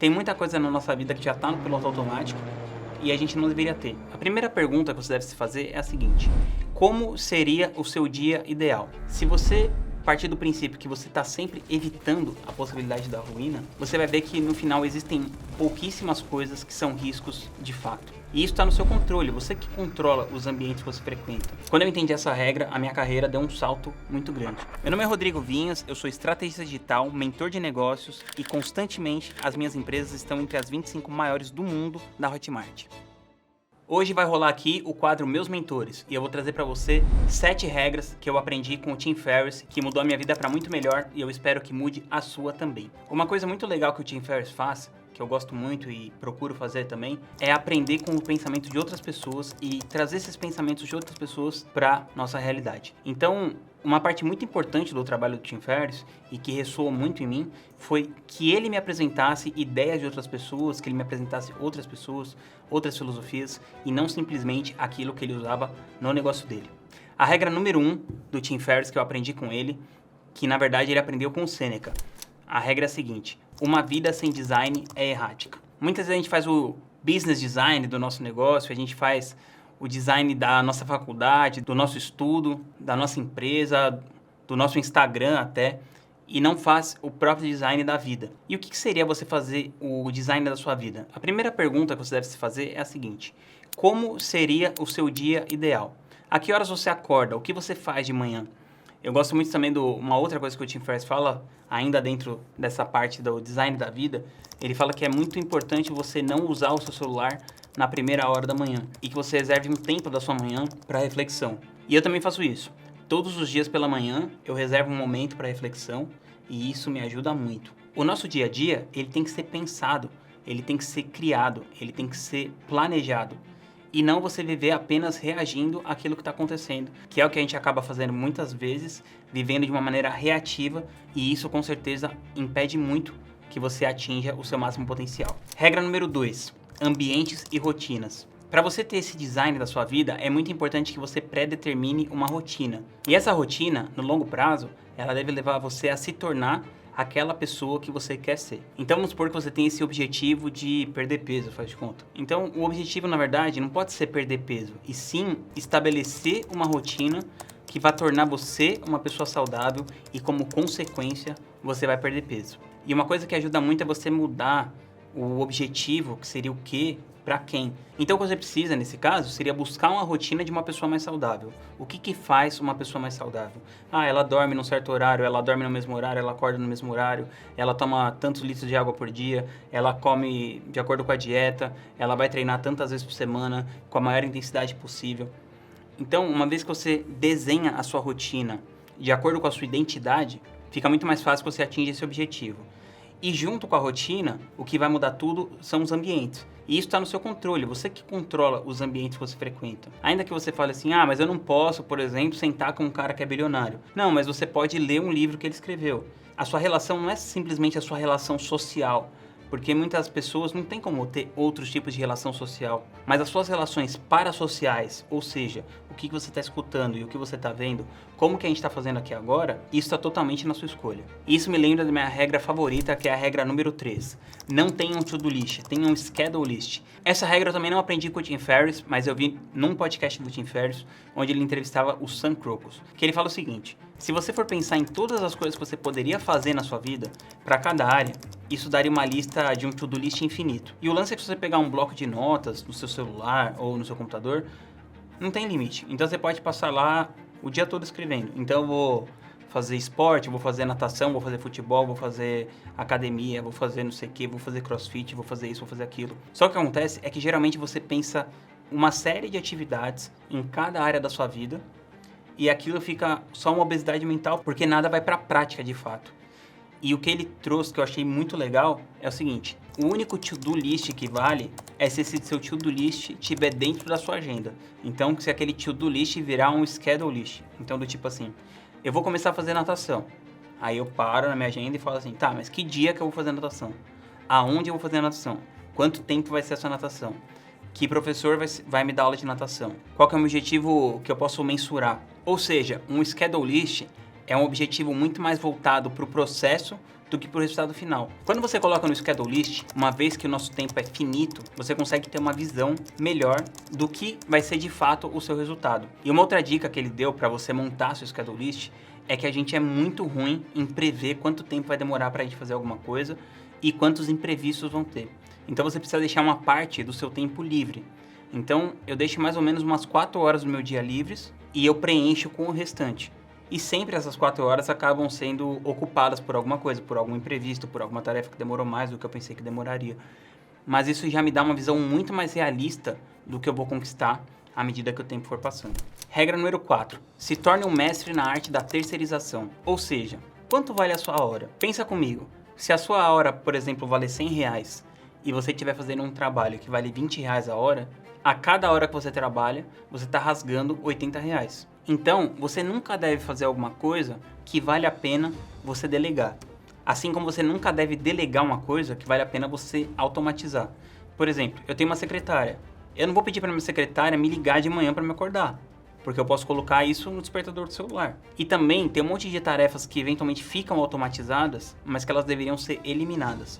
Tem muita coisa na nossa vida que já está no piloto automático e a gente não deveria ter. A primeira pergunta que você deve se fazer é a seguinte: como seria o seu dia ideal? Se você partir do princípio que você está sempre evitando a possibilidade da ruína, você vai ver que no final existem pouquíssimas coisas que são riscos de fato. E isso está no seu controle, você que controla os ambientes que você frequenta. Quando eu entendi essa regra, a minha carreira deu um salto muito grande. Meu nome é Rodrigo Vinhas, eu sou estrategista digital, mentor de negócios e constantemente as minhas empresas estão entre as 25 maiores do mundo da Hotmart. Hoje vai rolar aqui o quadro Meus Mentores e eu vou trazer para você 7 regras que eu aprendi com o Tim Ferriss, que mudou a minha vida para muito melhor e eu espero que mude a sua também. Uma coisa muito legal que o Tim Ferriss faz, que eu gosto muito e procuro fazer também, é aprender com o pensamento de outras pessoas e trazer esses pensamentos de outras pessoas para nossa realidade. Então, uma parte muito importante do trabalho do Tim Ferriss e que ressoou muito em mim foi que ele me apresentasse ideias de outras pessoas, que ele me apresentasse outras pessoas, outras filosofias e não simplesmente aquilo que ele usava no negócio dele. A regra número 1 do Tim Ferriss que eu aprendi com ele, que na verdade ele aprendeu com o Sêneca. A regra é a seguinte: uma vida sem design é errática. Muitas vezes a gente faz o business design do nosso negócio, a gente faz o design da nossa faculdade, do nosso estudo, da nossa empresa, do nosso Instagram até, e não faz o próprio design da vida. E o que seria você fazer o design da sua vida? A primeira pergunta que você deve se fazer é a seguinte: como seria o seu dia ideal? A que horas você acorda? O que você faz de manhã? Eu gosto muito também de uma outra coisa que o Tim Ferriss fala, ainda dentro dessa parte do design da vida, ele fala que é muito importante você não usar o seu celular na primeira hora da manhã e que você reserve um tempo da sua manhã para reflexão. E eu também faço isso. Todos os dias pela manhã eu reservo um momento para reflexão e isso me ajuda muito. O nosso dia a dia, ele tem que ser pensado, ele tem que ser criado, ele tem que ser planejado. E não você viver apenas reagindo àquilo que está acontecendo, que é o que a gente acaba fazendo muitas vezes, vivendo de uma maneira reativa, e isso com certeza impede muito que você atinja o seu máximo potencial. Regra número 2, ambientes e rotinas. Para você ter esse design da sua vida, é muito importante que você pré-determine uma rotina. E essa rotina, no longo prazo, ela deve levar você a se tornar aquela pessoa que você quer ser. Então vamos supor que você tem esse objetivo de perder peso, faz de conta. Então o objetivo, na verdade, não pode ser perder peso, e sim estabelecer uma rotina que vai tornar você uma pessoa saudável e como consequência você vai perder peso. E uma coisa que ajuda muito é você mudar o objetivo, que seria o quê, para quem. Então o que você precisa, nesse caso, seria buscar uma rotina de uma pessoa mais saudável. O que faz uma pessoa mais saudável? Ah, ela dorme num certo horário, ela dorme no mesmo horário, ela acorda no mesmo horário, ela toma tantos litros de água por dia, ela come de acordo com a dieta, ela vai treinar tantas vezes por semana, com a maior intensidade possível. Então, uma vez que você desenha a sua rotina de acordo com a sua identidade, fica muito mais fácil que você atinja esse objetivo. E junto com a rotina, o que vai mudar tudo são os ambientes. E isso está no seu controle, você que controla os ambientes que você frequenta. Ainda que você fale assim, mas eu não posso, por exemplo, sentar com um cara que é bilionário. Não, mas você pode ler um livro que ele escreveu. A sua relação não é simplesmente a sua relação social, porque muitas pessoas não têm como ter outros tipos de relação social. Mas as suas relações parasociais, ou seja, o que você está escutando e o que você está vendo, como que a gente está fazendo aqui agora, isso está totalmente na sua escolha. Isso me lembra da minha regra favorita, que é a regra número 3. Não tenha um to-do list, tenha um schedule list. Essa regra eu também não aprendi com o Tim Ferriss, mas eu vi num podcast do Tim Ferriss, onde ele entrevistava o Sam Crocus, que ele fala o seguinte: se você for pensar em todas as coisas que você poderia fazer na sua vida, para cada área, isso daria uma lista de um to-do list infinito. E o lance é que se você pegar um bloco de notas no seu celular ou no seu computador, não tem limite. Então você pode passar lá o dia todo escrevendo. Então eu vou fazer esporte, vou fazer natação, vou fazer futebol, vou fazer academia, vou fazer não sei o que, vou fazer crossfit, vou fazer isso, vou fazer aquilo. Só que o que acontece é que geralmente você pensa uma série de atividades em cada área da sua vida e aquilo fica só uma obesidade mental porque nada vai para a prática de fato. E o que ele trouxe, que eu achei muito legal, é o seguinte: o único to-do list que vale é se esse seu to-do list estiver dentro da sua agenda. Então, se aquele to-do list virar um schedule list. Então, do tipo assim, eu vou começar a fazer natação. Aí eu paro na minha agenda e falo assim, tá, mas que dia que eu vou fazer natação? Aonde eu vou fazer natação? Quanto tempo vai ser essa natação? Que professor vai me dar aula de natação? Qual que é o objetivo que eu posso mensurar? Ou seja, um schedule list é um objetivo muito mais voltado para o processo do que para o resultado final. Quando você coloca no schedule list, uma vez que o nosso tempo é finito, você consegue ter uma visão melhor do que vai ser de fato o seu resultado. E uma outra dica que ele deu para você montar seu schedule list é que a gente é muito ruim em prever quanto tempo vai demorar para a gente fazer alguma coisa e quantos imprevistos vão ter. Então você precisa deixar uma parte do seu tempo livre. Então eu deixo mais ou menos umas 4 horas do meu dia livres e eu preencho com o restante. E sempre essas 4 horas acabam sendo ocupadas por alguma coisa, por algum imprevisto, por alguma tarefa que demorou mais do que eu pensei que demoraria. Mas isso já me dá uma visão muito mais realista do que eu vou conquistar à medida que o tempo for passando. Regra número 4. Se torne um mestre na arte da terceirização. Ou seja, quanto vale a sua hora? Pensa comigo. Se a sua hora, por exemplo, valer R$100 e você estiver fazendo um trabalho que vale R$20 a hora, a cada hora que você trabalha, você está rasgando R$80. Então, você nunca deve fazer alguma coisa que vale a pena você delegar. Assim como você nunca deve delegar uma coisa que vale a pena você automatizar. Por exemplo, eu tenho uma secretária. Eu não vou pedir para minha secretária me ligar de manhã para me acordar, porque eu posso colocar isso no despertador do celular. E também tem um monte de tarefas que eventualmente ficam automatizadas, mas que elas deveriam ser eliminadas.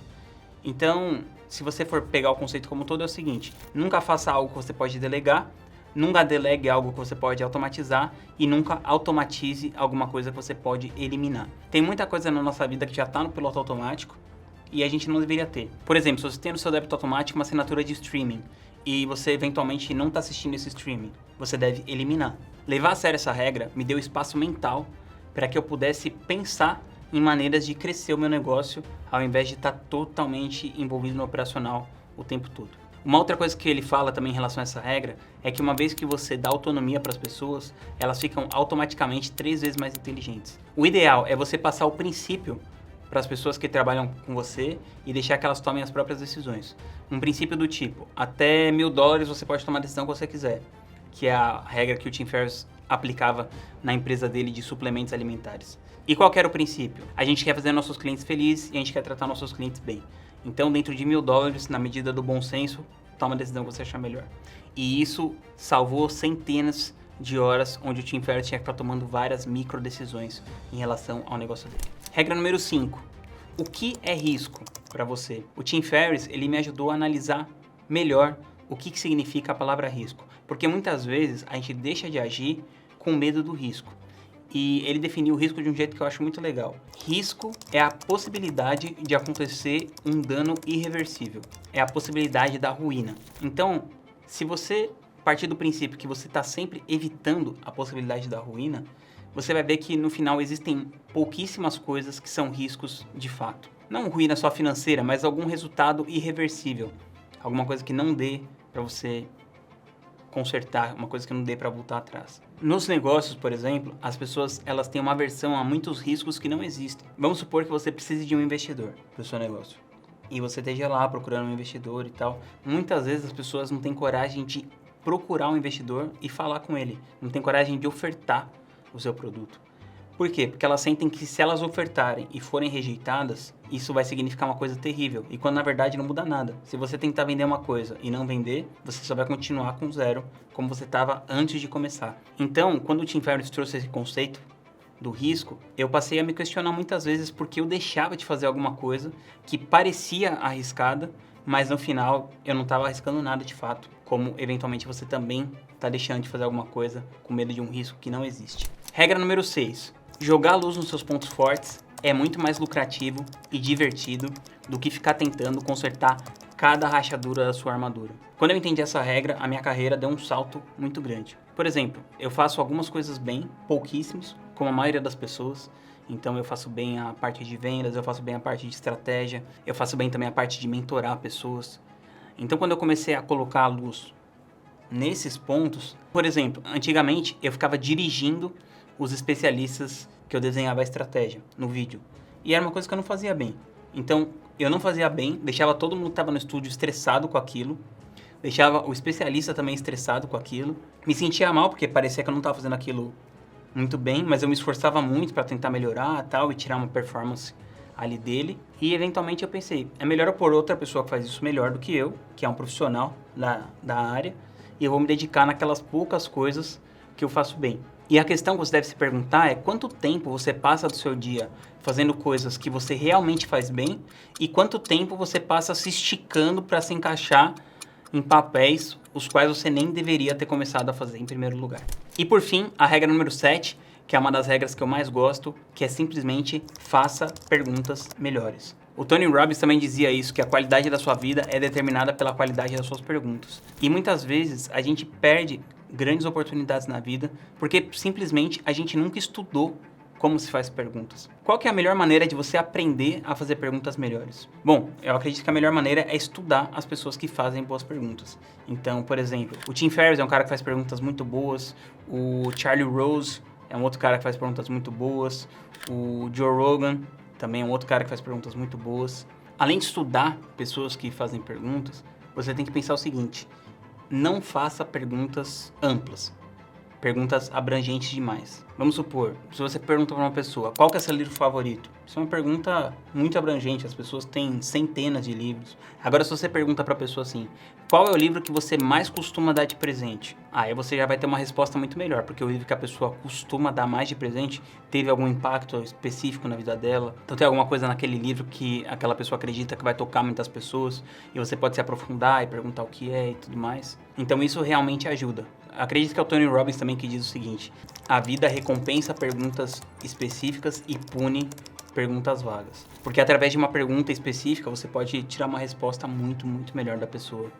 Então, se você for pegar o conceito como um todo, é o seguinte: nunca faça algo que você pode delegar, nunca delegue algo que você pode automatizar e nunca automatize alguma coisa que você pode eliminar. Tem muita coisa na nossa vida que já está no piloto automático e a gente não deveria ter. Por exemplo, se você tem no seu débito automático uma assinatura de streaming e você eventualmente não está assistindo esse streaming, você deve eliminar. Levar a sério essa regra me deu espaço mental para que eu pudesse pensar em maneiras de crescer o meu negócio ao invés de estar totalmente envolvido no operacional o tempo todo. Uma outra coisa que ele fala também em relação a essa regra é que uma vez que você dá autonomia para as pessoas, elas ficam automaticamente 3 vezes mais inteligentes. O ideal é você passar o princípio para as pessoas que trabalham com você e deixar que elas tomem as próprias decisões. Um princípio do tipo, até $1.000 você pode tomar a decisão que você quiser, que é a regra que o Tim Ferriss aplicava na empresa dele de suplementos alimentares. E qual que era o princípio? A gente quer fazer nossos clientes felizes e a gente quer tratar nossos clientes bem. Então, dentro de $1.000, na medida do bom senso, toma a decisão que você achar melhor. E isso salvou centenas de horas onde o Tim Ferriss tinha que estar tomando várias micro decisões em relação ao negócio dele. Regra número 5. O que é risco para você? O Tim Ferriss, ele me ajudou a analisar melhor o que significa a palavra risco. Porque muitas vezes a gente deixa de agir com medo do risco. E ele definiu o risco de um jeito que eu acho muito legal. Risco é a possibilidade de acontecer um dano irreversível. É a possibilidade da ruína. Então, se você partir do princípio que você está sempre evitando a possibilidade da ruína, você vai ver que no final existem pouquíssimas coisas que são riscos de fato. Não ruína só financeira, mas algum resultado irreversível. Alguma coisa que não dê para você consertar, uma coisa que não dê para voltar atrás. Nos negócios, por exemplo, as pessoas elas têm uma aversão a muitos riscos que não existem. Vamos supor que você precise de um investidor para o seu negócio. E você esteja lá procurando um investidor e tal. Muitas vezes as pessoas não têm coragem de procurar um investidor e falar com ele. Não têm coragem de ofertar o seu produto. Por quê? Porque elas sentem que se elas ofertarem e forem rejeitadas, isso vai significar uma coisa terrível. E quando na verdade não muda nada. Se você tentar vender uma coisa e não vender, você só vai continuar com zero, como você estava antes de começar. Então, quando o Tim Ferriss trouxe esse conceito do risco, eu passei a me questionar muitas vezes porque eu deixava de fazer alguma coisa que parecia arriscada, mas no final eu não estava arriscando nada de fato. Como eventualmente você também está deixando de fazer alguma coisa com medo de um risco que não existe. Regra número 6. Jogar luz nos seus pontos fortes é muito mais lucrativo e divertido do que ficar tentando consertar cada rachadura da sua armadura. Quando eu entendi essa regra, a minha carreira deu um salto muito grande. Por exemplo, eu faço algumas coisas bem, pouquíssimos, como a maioria das pessoas. Então eu faço bem a parte de vendas, eu faço bem a parte de estratégia, eu faço bem também a parte de mentorar pessoas. Então quando eu comecei a colocar a luz nesses pontos, por exemplo, antigamente eu ficava dirigindo os especialistas que eu desenhava a estratégia no vídeo. E era uma coisa que eu não fazia bem. Então, eu não fazia bem, deixava todo mundo que estava no estúdio estressado com aquilo, deixava o especialista também estressado com aquilo. Me sentia mal, porque parecia que eu não estava fazendo aquilo muito bem, mas eu me esforçava muito para tentar melhorar tal, e tirar uma performance ali dele. E, eventualmente, eu pensei, é melhor eu pôr outra pessoa que faz isso melhor do que eu, que é um profissional da área, e eu vou me dedicar naquelas poucas coisas que eu faço bem. E a questão que você deve se perguntar é quanto tempo você passa do seu dia fazendo coisas que você realmente faz bem e quanto tempo você passa se esticando para se encaixar em papéis os quais você nem deveria ter começado a fazer em primeiro lugar. E por fim, a regra número 7, que é uma das regras que eu mais gosto, que é simplesmente faça perguntas melhores. O Tony Robbins também dizia isso, que a qualidade da sua vida é determinada pela qualidade das suas perguntas. E muitas vezes a gente perde grandes oportunidades na vida porque simplesmente a gente nunca estudou como se faz perguntas. Qual que é a melhor maneira de você aprender a fazer perguntas melhores? Bom, eu acredito que a melhor maneira é estudar as pessoas que fazem boas perguntas. Então, por exemplo, o Tim Ferriss é um cara que faz perguntas muito boas, o Charlie Rose é um outro cara que faz perguntas muito boas, o Joe Rogan também é um outro cara que faz perguntas muito boas. Além de estudar pessoas que fazem perguntas, você tem que pensar o seguinte: não faça perguntas amplas, perguntas abrangentes demais. Vamos supor, se você pergunta para uma pessoa, qual que é seu livro favorito? Isso é uma pergunta muito abrangente, as pessoas têm centenas de livros. Agora, se você pergunta para a pessoa assim, qual é o livro que você mais costuma dar de presente? Aí você já vai ter uma resposta muito melhor, porque o livro que a pessoa costuma dar mais de presente teve algum impacto específico na vida dela. Então tem alguma coisa naquele livro que aquela pessoa acredita que vai tocar muitas pessoas, e você pode se aprofundar e perguntar o que é e tudo mais. Então isso realmente ajuda. Acredito que é o Tony Robbins também que diz o seguinte: a vida recompensa perguntas específicas e pune perguntas vagas. Porque através de uma pergunta específica você pode tirar uma resposta muito melhor da pessoa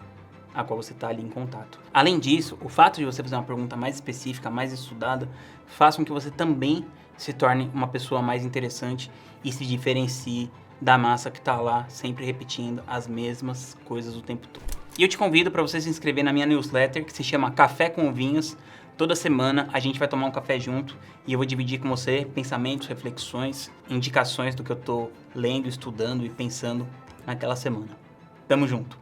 a qual você está ali em contato. Além disso, o fato de você fazer uma pergunta mais específica, mais estudada, faz com que você também se torne uma pessoa mais interessante e se diferencie da massa que está lá sempre repetindo as mesmas coisas o tempo todo. E eu te convido para você se inscrever na minha newsletter, que se chama Café com Vinhos. Toda semana a gente vai tomar um café junto e eu vou dividir com você pensamentos, reflexões, indicações do que eu estou lendo, estudando e pensando naquela semana. Tamo junto!